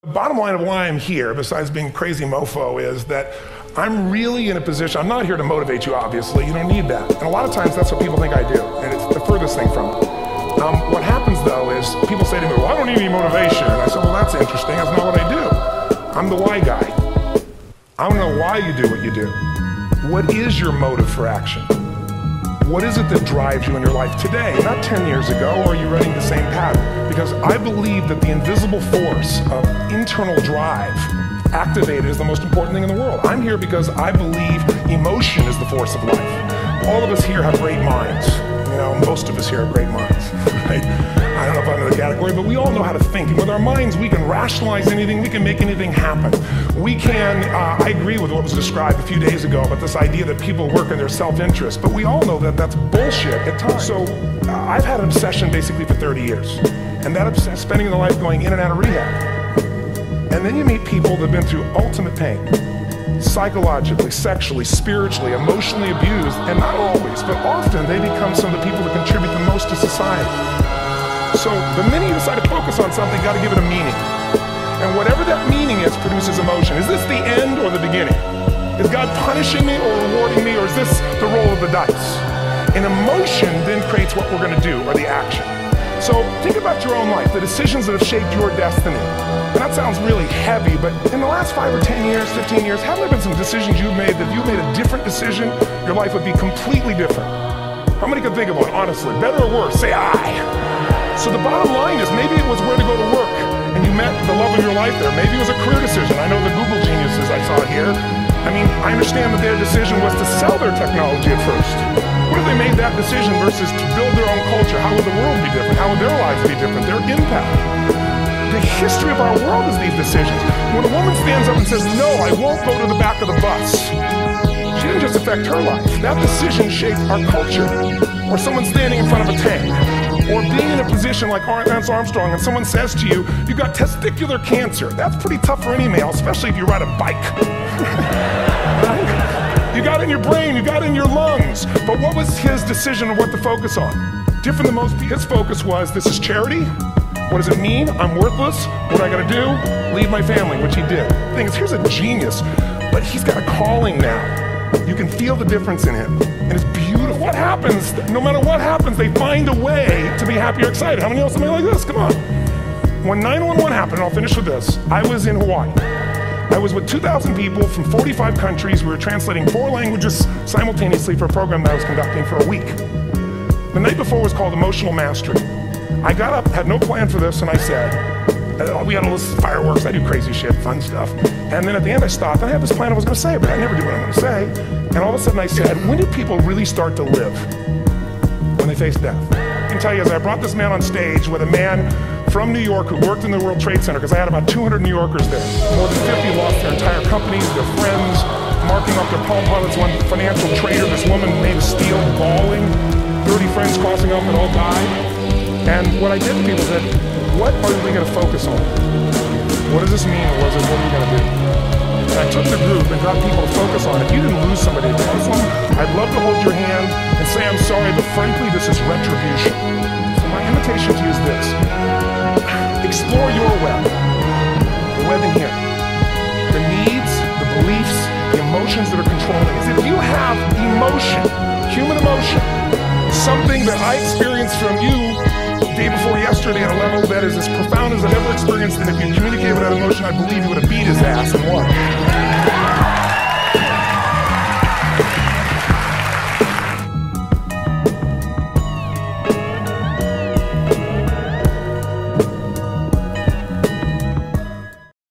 The bottom line of why I'm here, besides being a crazy mofo, is that I'm really in a position, I'm not here to motivate you, obviously, you don't need that. And a lot of times that's what people think I do, and it's the furthest thing from it. What happens though is people say to me, well, I don't need any motivation. And I said, well, that's interesting, that's not what I do. I'm the why guy. I don't know why you do what you do. What is your motive for action? What is it that drives you in your life today, not 10 years ago, or are you running the same pattern? Because I believe that the invisible force of internal drive activated is the most important thing in the world. I'm here because I believe emotion is the force of life. All of us here have great minds. You know, most of us here have great minds, right? I don't know if I'm in the category, but we all know how to think. And with our minds, we can rationalize anything, we can make anything happen. We can, I agree with what was described a few days ago about this idea that people work in their self-interest, but we all know that that's bullshit at times. So I've had an obsession basically for 30 years. And that obsession, spending their life going in and out of rehab. And then you meet people that have been through ultimate pain. Psychologically, sexually, spiritually, emotionally abused, and not always, but often they become some of the people that contribute the most to society. So the minute you decide to focus on something, you got to give it a meaning. And whatever that meaning is produces emotion. Is this the end or the beginning? Is God punishing me or rewarding me, or is this the roll of the dice? And emotion then creates what we're going to do, or the action. So think about your own life, the decisions that have shaped your destiny. And that sounds really heavy, but in the last 5 or 10 years, 15 years, haven't there been some decisions you've made that if you made a different decision, your life would be completely different? How many can think of one, honestly? Better or worse? Say aye. So the bottom line is maybe it was where to go to work, and you met the love of your life there. Maybe it was a career decision. I know the Google geniuses I saw here. I mean, I understand that their decision was to sell their technology at first. What if they made that decision versus to build their own culture? How would the world be different? How would their lives be different? Their impact. The history of our world is these decisions. When a woman stands up and says, no, I won't go to the back of the bus, she didn't just affect her life. That decision shaped our culture. Or someone standing in front of a tank. Or being in a position like Lance Armstrong and someone says to you, you got testicular cancer. That's pretty tough for any male, especially if you ride a bike. You got it in your brain, you got it in your lungs. But what was his decision of what to focus on? Different than most people. His focus was, this is charity. What does it mean? I'm worthless. What I gotta do? Leave my family, which he did. The thing is, here's a genius, but he's got a calling now. You can feel the difference in him, and it's beautiful. What happens, no matter what happens, they find a way to be happy or excited. How many know something like this? Come on. When 9/11 happened, and I'll finish with this, I was in Hawaii. I was with 2,000 people from 45 countries. We were translating 4 languages simultaneously for a program that I was conducting for a week. The night before was called Emotional Mastery. I got up, had no plan for this, and I said, we had a list of fireworks, I do crazy shit, fun stuff. And then at the end I stopped, and I had this plan I was going to say, but I never do what I'm going to say. And all of a sudden I said, when do people really start to live? When they face death. I can tell you, as I brought this man on stage with a man from New York who worked in the World Trade Center, because I had about 200 New Yorkers there. More than 50 lost their entire companies, their friends, marking up their Palm Pilots, one financial trader, this woman made of steel, bawling, 30 friends crossing up and all died. And what I did to people said, what are we going to focus on? What does this mean, or what are you going to do? And I took the group and got people to focus on it. If you didn't lose somebody at Muslim, I'd love to hold your hand and say, I'm sorry, but frankly, this is retribution. So my invitation to you is this. Explore your web. The web in here. The needs, the beliefs, the emotions that are controlling. Is if you have emotion, human emotion, something that I experienced from you day before yesterday at a level that is as profound as I've ever experienced, and if you communicated with that emotion, I believe you would have beat his ass and won.